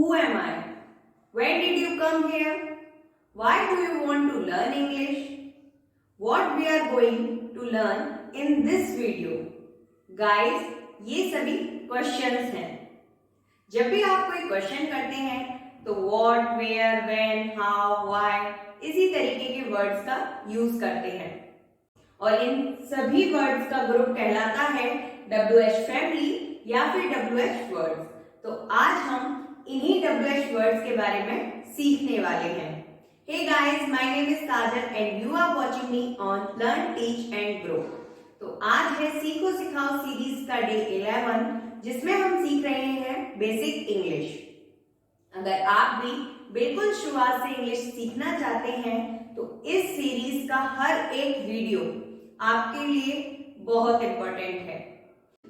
Who am I? When did you come here? Why do you want to learn English? What we are going to learn in this video? Guys, ये सभी questions हैं। जब भी आप कोई question करते हैं तो what, where, when, how, why इसी तरीके के वर्ड्स का यूज करते हैं और इन सभी वर्ड्स का ग्रुप कहलाता है WH फैमिली या फिर WH वर्ड्स। तो आज हम इन्हीं WH वर्ड्स के बारे में सीखने वाले हैं। Hey guys, my name is Kajal and you are watching me on Learn, Teach and Grow। तो आज है सीखो सिखाओ सीरीज का डे 11 जिसमें हम सीख रहे हैं बेसिक इंग्लिश। अगर आप भी बिल्कुल शुरुआत से इंग्लिश सीखना चाहते हैं तो इस सीरीज का हर एक वीडियो आपके लिए बहुत इंपॉर्टेंट है।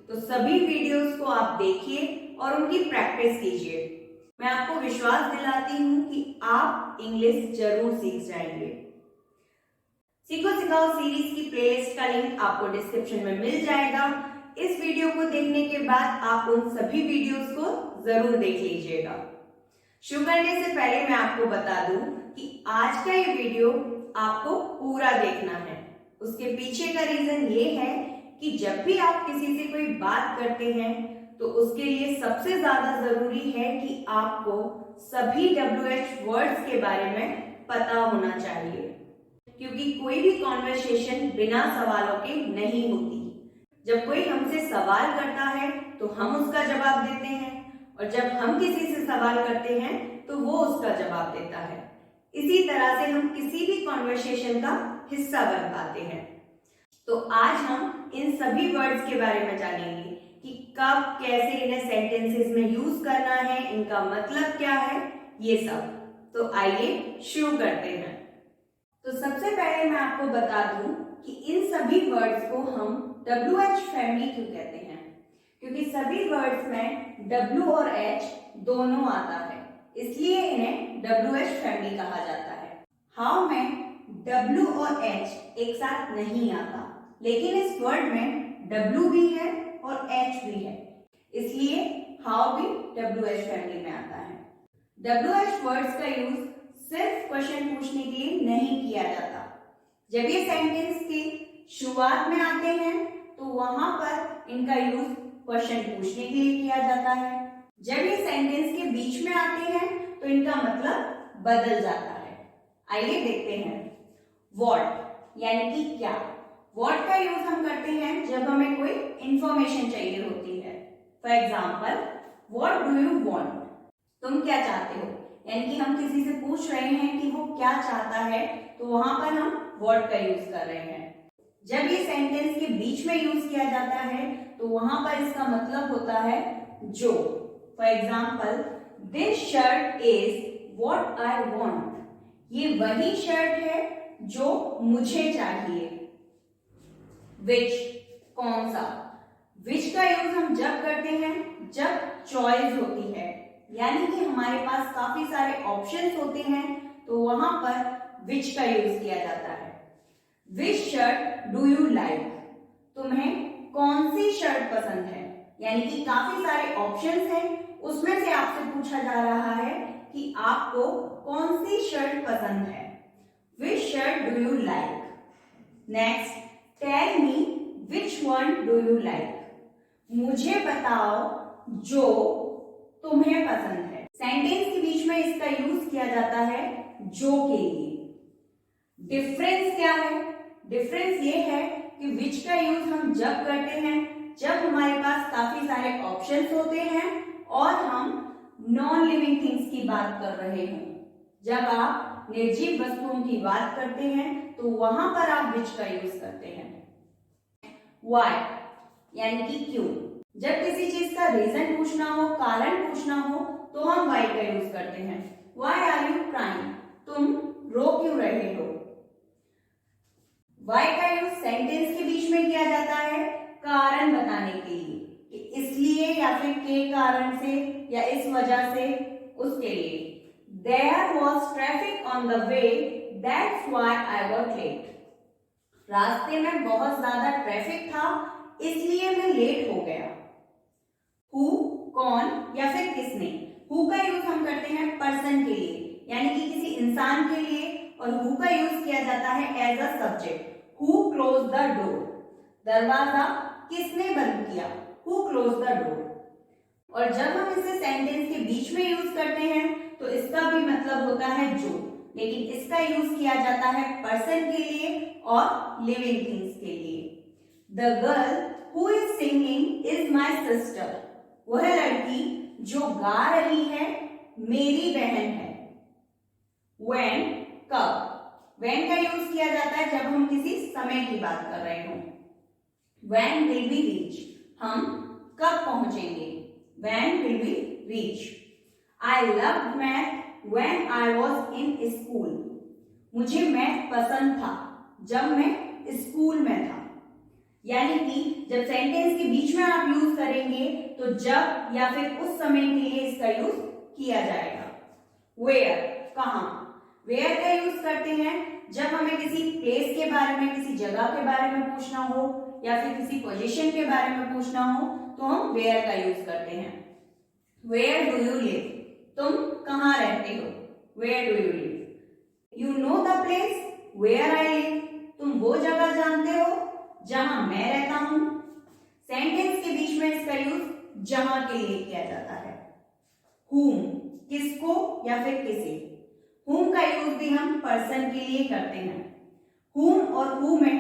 तो सभी वीडियोस को आप देखिए और उनकी प्रैक्टिस कीजिए। मैं आपको विश्वास दिलाती हूँ कि आप इंग्लिश जरूर सीख जाएंगे। सीखो सिखाओ सीरीज की प्लेलिस्ट का लिंक आपको डिस्क्रिप्शन में मिल जाएगा। इस वीडियो को देखने के बाद आप उन सभी वीडियोस को जरूर देख लीजिएगा। शुरू करने से पहले मैं आपको बता दूं कि आज का ये वीडियो आपको पूरा देखना है। उसके पीछे का रीजन ये है कि जब भी आप किसी से कोई बात करते हैं तो उसके लिए सबसे ज्यादा जरूरी है कि आपको सभी WH वर्ड्स के बारे में पता होना चाहिए, क्योंकि कोई भी कॉन्वर्सेशन बिना सवालों के नहीं होती। जब कोई हमसे सवाल करता है तो हम उसका जवाब देते हैं और जब हम किसी से सवाल करते हैं तो वो उसका जवाब देता है। इसी तरह से हम किसी भी कॉन्वर्सेशन का हिस्सा बन पाते हैं। तो आज हम इन सभी वर्ड्स के बारे में जानेंगे कि कब कैसे इन्हें सेंटेंसेस में यूज करना है, इनका मतलब क्या है, ये सब। तो आइए शुरू करते हैं। तो सबसे पहले मैं आपको बता दूं कि इन सभी वर्ड्स को हम WH फैमिली क्यों कहते हैं, क्योंकि सभी वर्ड्स में W और H दोनों आता है, इसलिए इन्हें WH फैमिली कहा जाता है। हाउ में W और H एक साथ नहीं आता, लेकिन इस वर्ड में W भी है और H भी है, इसलिए हाउ भी WH फैमिली में आता है। WH वर्ड्स का यूज सिर्फ क्वेश्चन पूछने के लिए नहीं किया जाता। जब ये सेंटेंस की शुरुआत में आते हैं तो वहां पर इनका यूज क्वेश्चन पूछने के लिए किया जाता है। जब ये सेंटेंस के बीच में आते हैं तो इनका मतलब बदल जाता है। आइए देखते हैं। व्हाट यानी कि क्या। व्हाट का यूज हम करते हैं जब हमें कोई इंफॉर्मेशन चाहिए होती है। For example, what do you want, तुम क्या चाहते हो, यानी कि हम किसी से पूछ रहे हैं कि वो क्या चाहता है, तो वहां पर हम व्हाट का यूज कर रहे हैं। जब ये सेंटेंस के बीच में यूज किया जाता है तो वहां पर इसका मतलब होता है जो। For example, this shirt is what I want, ये वही शर्ट है जो मुझे चाहिए। विच, कौन सा। विच का यूज हम जब करते हैं जब चॉइस होती है, यानी कि हमारे पास काफी सारे ऑप्शंस होते हैं तो वहां पर विच का यूज किया जाता है। Which shirt do you like, तुम्हें कौन सी शर्ट पसंद है, यानी कि काफी सारे ऑप्शंस हैं, उसमें से आपसे पूछा जा रहा है कि आपको कौन सी शर्ट पसंद है। Which shirt do you like. Next, tell me which one do you like, मुझे बताओ जो तुम्हें पसंद है। सेंटेंस के बीच में इसका यूज किया जाता है जो के लिए। डिफरेंस क्या है। डिफरेंस ये है कि विच का यूज हम जब करते हैं जब हमारे पास काफी सारे ऑप्शंस होते हैं और हम नॉन लिविंग थिंग्स की बात कर रहे हों। जब आप निर्जीव वस्तुओं की बात करते हैं तो वहां पर आप विच का यूज करते हैं। व्हाई यानी कि क्यों। जब किसी चीज का रीजन पूछना हो, कारण पूछना हो, तो हम व्हाई का यूज करते हैं। व्हाई आर यू क्राइंग, तुम रो क्यों रहे हो। व्हाई का यूज सेंटेंस के बीच में किया जाता है कारण बताने के लिए, कि इसलिए या फिर के कारण से या इस वजह से, उसके लिए। There was traffic on the way, that's why I was late. रास्ते में बहुत ज्यादा ट्रैफिक था, इसलिए मैं लेट हो गया। Who, कौन या फिर किसने। Who का यूज हम करते इंसान के लिए, और हु का यूज किया जाता है as a subject. Who close the door, दरवाजा किसने बंद किया, हु क्लोज द डोर। और जब हम इसे सेंटेंस के बीच में यूज करते हैं तो इसका भी मतलब होता है जो, लेकिन इसका यूज किया जाता है पर्सन के लिए और लिविंग थिंग्स के लिए। The girl who is singing is my sister, वह लड़की जो गा रही है मेरी बहन है। when, कब, when का यूज किया जाता है जब हम किसी समय की बात कर रहे हो। when will we reach, हम कब पहुंचेंगे, when will we reach। I loved math when I was in school, मुझे मैथ पसंद था जब मैं स्कूल में था। यानी कि जब सेंटेंस के बीच में आप यूज करेंगे तो जब या फिर उस समय के लिए इसका यूज किया जाएगा। वेयर, कहाँ, वेयर का यूज करते हैं जब हमें किसी प्लेस के बारे में, किसी जगह के बारे में पूछना हो या फिर किसी पोजीशन के बारे में पूछना हो तो हम वेयर का यूज करते हैं। वेयर डू यू लिव, तुम कहाँ रहते हो, where do you live. You know the place where I live, तुम वो जगह जानते हो जहां मैं रहता हूं। सेंटेंस के बीच में इसका यूज जहां के लिए किया जाता है। whom, किसको या फिर किसे। whom का यूज भी हम पर्सन के लिए करते हैं। whom और who में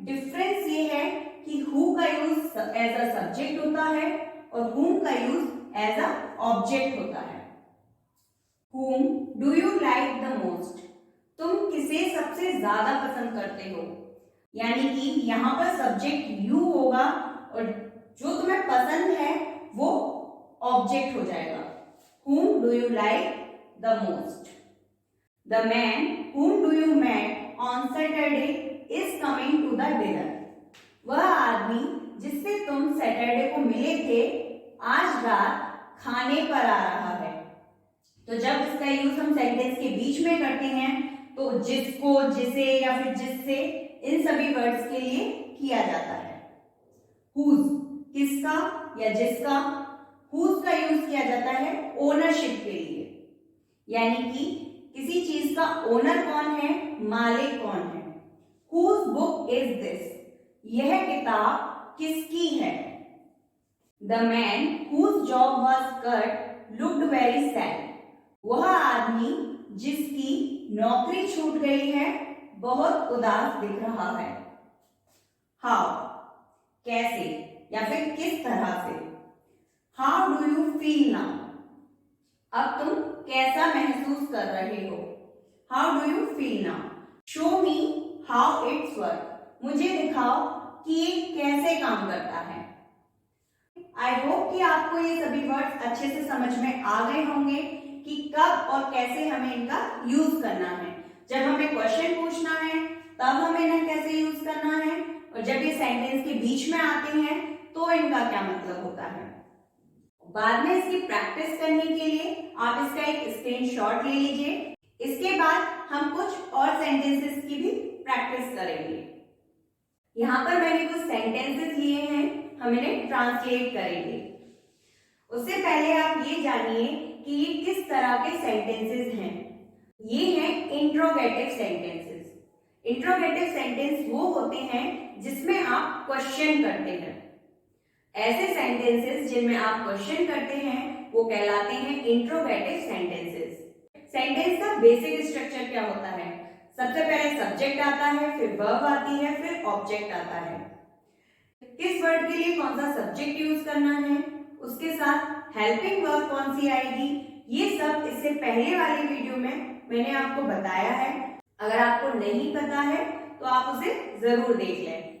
डिफरेंस ये है कि who का यूज एज अ सब्जेक्ट होता है और whom का यूज एज अ ऑब्जेक्ट होता है। whom do you like the most, तुम किसे सबसे ज्यादा पसंद करते हो। यानी कि यहाँ पर सब्जेक्ट यू होगा और जो तुम्हें पसंद है वो ऑब्जेक्ट हो जाएगा। whom do you like the most। the man whom do you met on Saturday is coming to the dinner, वह आदमी जिससे तुम सैटरडे को मिले थे आज रात खाने पर आ रहा है। तो जब इसका यूज हम सेंटेंस के बीच में करते हैं तो जिसको, जिसे या फिर जिससे, इन सभी वर्ड्स के लिए किया जाता है। whose, किसका या जिसका। whose का यूज किया जाता है ओनरशिप के लिए, यानी कि किसी चीज का ओनर कौन है, मालिक कौन है। whose book is this, यह किताब किसकी है। the man whose job was cut looked very sad, वह आदमी जिसकी नौकरी छूट गई है बहुत उदास दिख रहा है। हाउ, कैसे या फिर किस तरह से। How do you feel now, अब तुम कैसा महसूस कर रहे हो। How do you feel now. Show me how it's work, मुझे दिखाओ कि ये कैसे काम करता है। आई होप कि आपको ये सभी वर्ड्स अच्छे से समझ में आ गए होंगे कि कब और कैसे हमें इनका यूज करना है। जब हमें क्वेश्चन पूछना है तब हमें इन्हें कैसे यूज करना है, और जब ये सेंटेंस के बीच में आते हैं तो इनका क्या मतलब होता है। बाद में इसकी प्रैक्टिस करने के लिए आप इसका एक स्क्रीनशॉट ले लीजिए। इसके बाद हम कुछ और सेंटेंसेस की भी प्रैक्टिस करेंगे। यहाँ पर मैंने कुछ सेंटेंसेस लिए हैं, हम इन्हें ट्रांसलेट करेंगे। उससे पहले आप ये जानिए कि ये किस तरह के सेंटेंसेस हैं। ये हैं इंट्रोगेटिव सेंटेंसेस। इंट्रोगेटिव सेंटेंस वो होते हैं जिसमें आप क्वेश्चन करते हैं। ऐसे सेंटेंसेस जिनमें आप क्वेश्चन करते हैं वो कहलाते हैं इंट्रोगेटिव सेंटेंसेस। सेंटेंस का बेसिक स्ट्रक्चर क्या होता है, सबसे पहले सब्जेक्ट आता है, फिर वर्ब आती है, फिर ऑब्जेक्ट आता है। किस वर्ड के लिए कौन सा सब्जेक्ट यूज करना है, उसके साथ हेल्पिंग वर्ब कौन सी आएगी, ये सब इससे पहले वाली वीडियो में मैंने आपको बताया है। अगर आपको नहीं पता है तो आप उसे जरूर देख लें।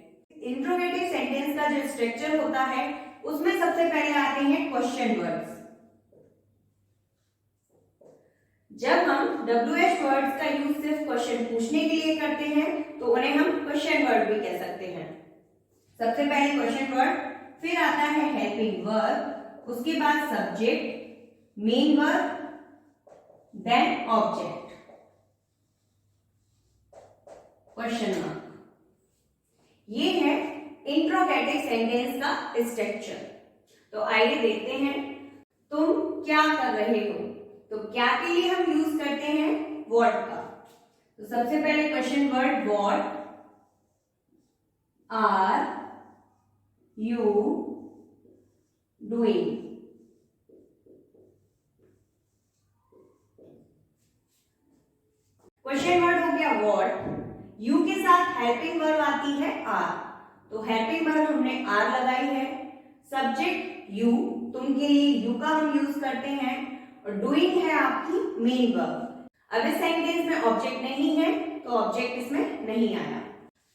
इंट्रोगेटिव सेंटेंस का जो स्ट्रक्चर होता है उसमें सबसे पहले आते हैं क्वेश्चन वर्ड्स। जब हम WH वर्ड्स का यूज सिर्फ क्वेश्चन पूछने के लिए करते हैं तो उन्हें हम क्वेश्चन वर्ड भी कह सकते हैं। सबसे पहले क्वेश्चन वर्ड, फिर आता है हेल्पिंग वर्ब, उसके बाद subject, main verb, then object, question mark. ये है इंट्रोगेटिव सेंटेंस का स्ट्रक्चर। तो आइए देखते हैं, तुम क्या कर रहे हो, तो क्या के लिए हम यूज करते हैं? व्हाट का। तो सबसे पहले question word what are you doing. Question word हो गया व्हाट। यू के साथ हेल्पिंग वर्ब आती है आर, तो हेल्पिंग वर्ब हमने आर लगाई है। सब्जेक्ट यू, तुम के लिए यू का हम यूज करते हैं, और डूइंग है आपकी मेन वर्ब। अब इस सेंटेंस में ऑब्जेक्ट नहीं है तो ऑब्जेक्ट इसमें नहीं आया।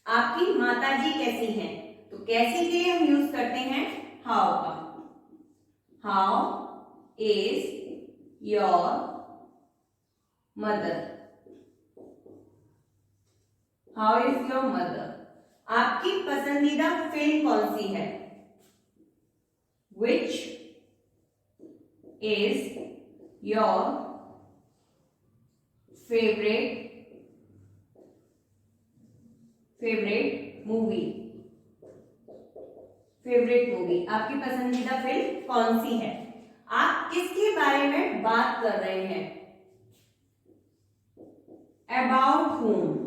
आपकी माताजी कैसी हैं, तो कैसी के लिए हम यूज करते हैं हाउ का। How is your mother. How is your mother. आपकी पसंदीदा फिल्म कौन सी है? Which is your favourite movie. Favourite movie, आपकी पसंदीदा फिल्म कौन सी है? आप किसके बारे में बात कर रहे हैं? About whom।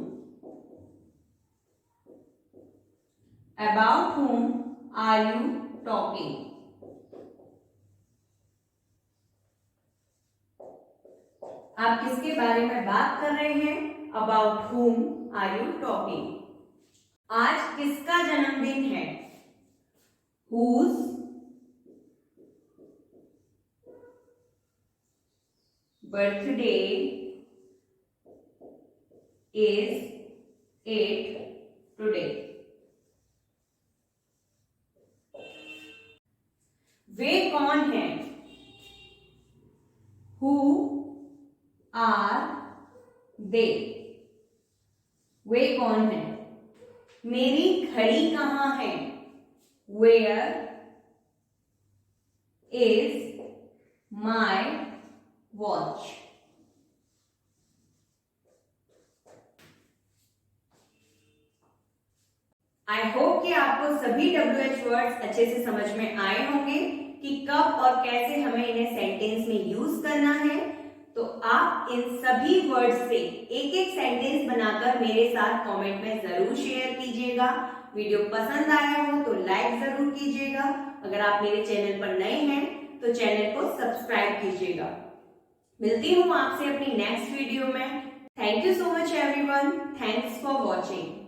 About whom are you talking? आप किसके बारे में बात कर रहे हैं? About whom are you talking? आज किसका जन्मदिन है? Whose birthday is it today? वे कौन हैं? Who are they? वे कौन हैं? मेरी घड़ी कहाँ है? Where is my watch? I hope कि आपको सभी WH वर्ड्स अच्छे से समझ में आए होंगे कि कब और कैसे हमें इन्हें सेंटेंस में यूज करना है। तो आप इन सभी वर्ड्स से एक एक सेंटेंस बनाकर मेरे साथ कमेंट में जरूर शेयर कीजिएगा। वीडियो पसंद आया हो तो लाइक जरूर कीजिएगा। अगर आप मेरे चैनल पर नए हैं तो चैनल को सब्सक्राइब कीजिएगा। मिलती हूँ आपसे अपनी नेक्स्ट वीडियो में। Thank you so much everyone. Thanks for watching.